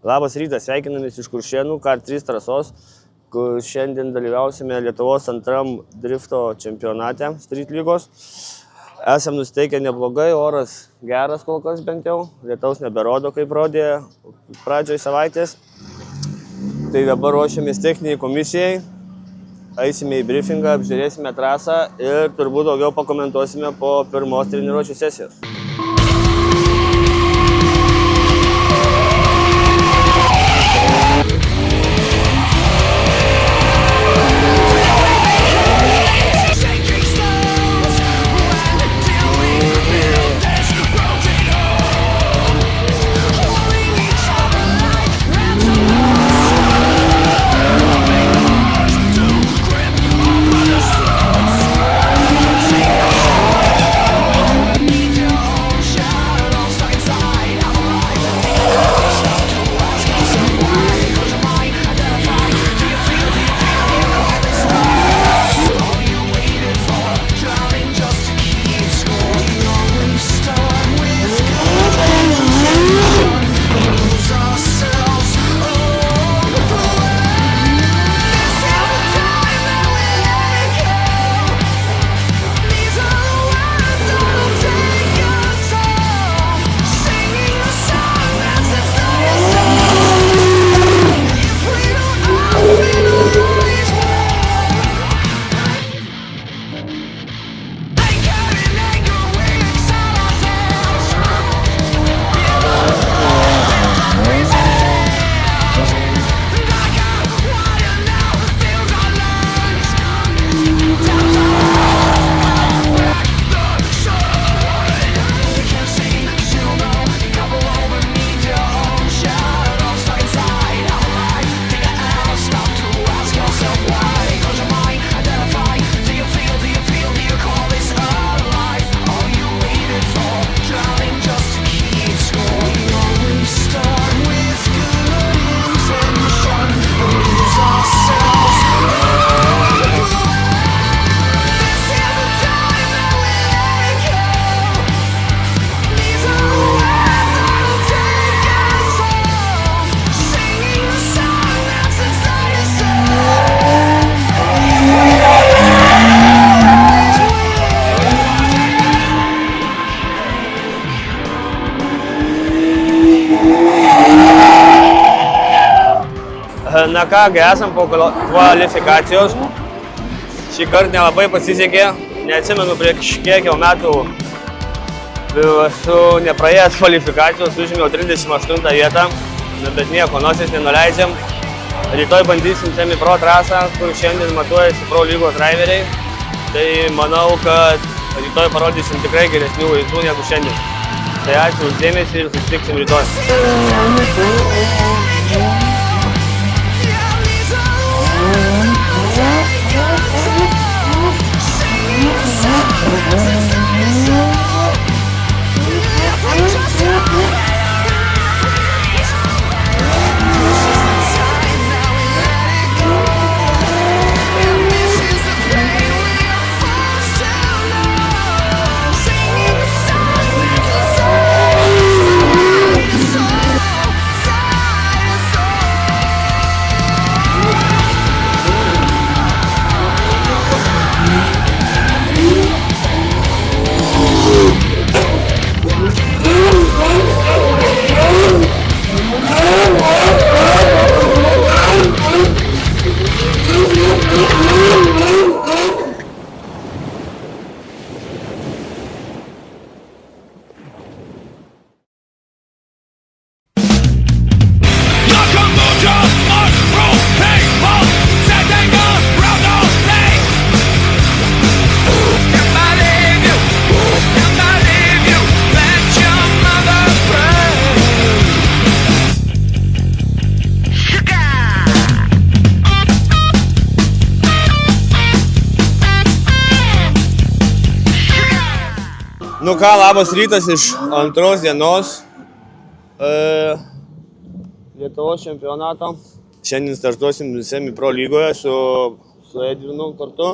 Labas rytas, sveikinamės iš Kuršėnų, Kart3 trasos, kur šiandien dalyvausime Lietuvos antram drifto čempionate Street lygos. Esam nusiteikę neblogai, oras geras kol kas bent jau, lietaus neberodo, kaip rodė pradžioj savaitės. Tai dabar ruošiamės techniniai komisijai, eisime į briefingą, apžiūrėsime trasą ir turbūt daugiau pakomentuosime po pirmos treniruočių sesijos. Na kągi, esam po kvalifikacijos. Šį kartą nelabai pasisekė, neatsimenu prieš kiek jau metų esu nepraėjęs kvalifikacijos, užėmiau 38 vietą, bet nieko, nosies nenuleidžiam. Rytoj bandysim semi-pro trasą, kur šiandien matuojasi pro lygos driveriai. Tai manau, kad rytoj parodysim tikrai geresnių vaizdų negu šiandien. Tai ačiū už dėmesį ir susitiksim rytoj. Nu ką, labas rytas iš antros dienos Lietuvos čempionato. Šiandien startuosim semi-pro lygoje su Edvinu kartu.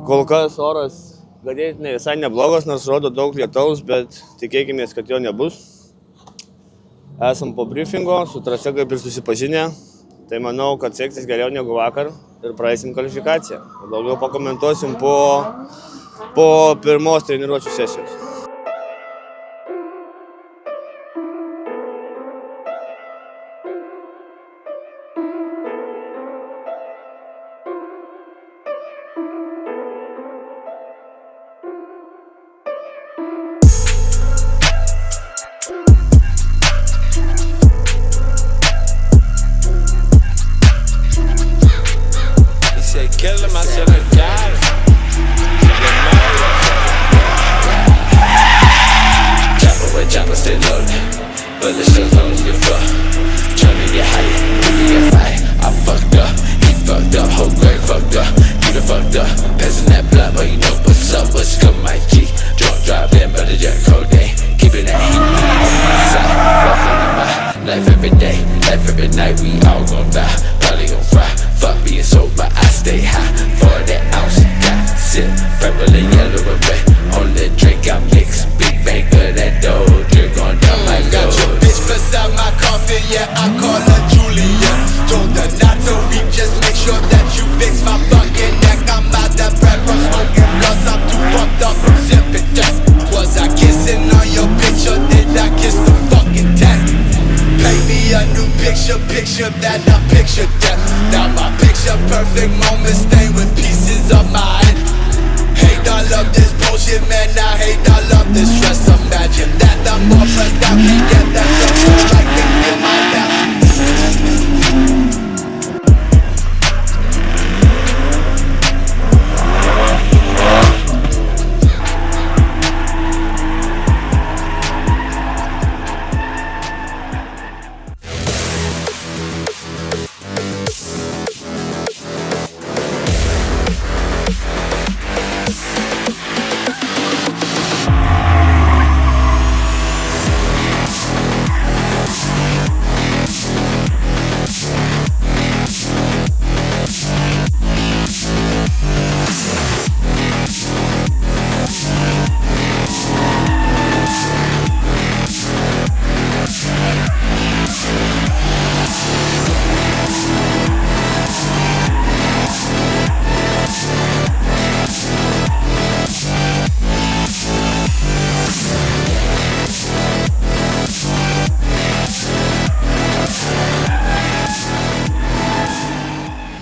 Kol kas oras ganėtinai visai neblogas, nors rodo daug lietaus, bet tikėkimės, kad jo nebus. Esam po briefingo, su trasa kaip ir susipažinę. Tai manau, kad seksis geriau negu vakar ir praeisim kvalifikaciją. Daugiau pakomentuosim po pirmos treniruočių sesijos. Picture that I picture death. Now my picture perfect moment stay with pieces of my head. Hate all of this bullshit, man. I hate all of this stress. Imagine that I'm more pressed out to get that stuff so I can get my death.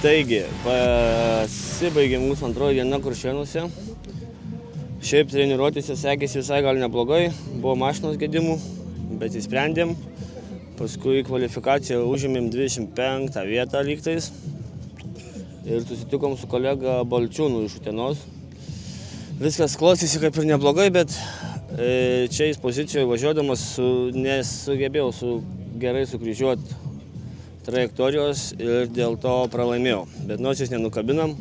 Taigi, pasibaigė mūsų antroji diena Kuršėnuose. Šiaip treniruotėse sekėsi visai gal neblogai, buvo mašinos gedimų, bet įsprendėm. Paskui kvalifikaciją užėmėm 25 vietą lygtais ir susitikom su kolega Balčiūnu iš Utenos. Viskas klostėsi kaip ir neblogai, bet čia į pozicijoje važiuodamas nesugebėjau gerai sukryžiuoti trajektorijos ir dėl to pralaimėjau. Bet nosies nenukabinam,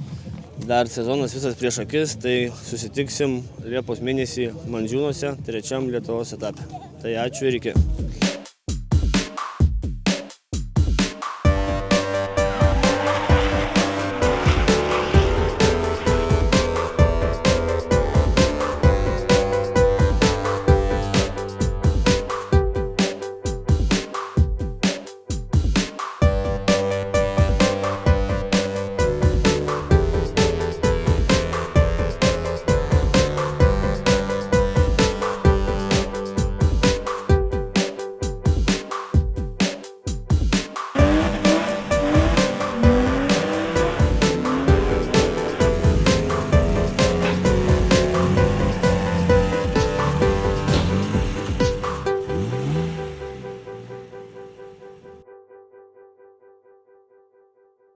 dar sezonas visas prieš akis, tai susitiksim Liepos mėnesį Mandžiūnuose, 3. Lietuvos etape. Tai ačiū ir iki.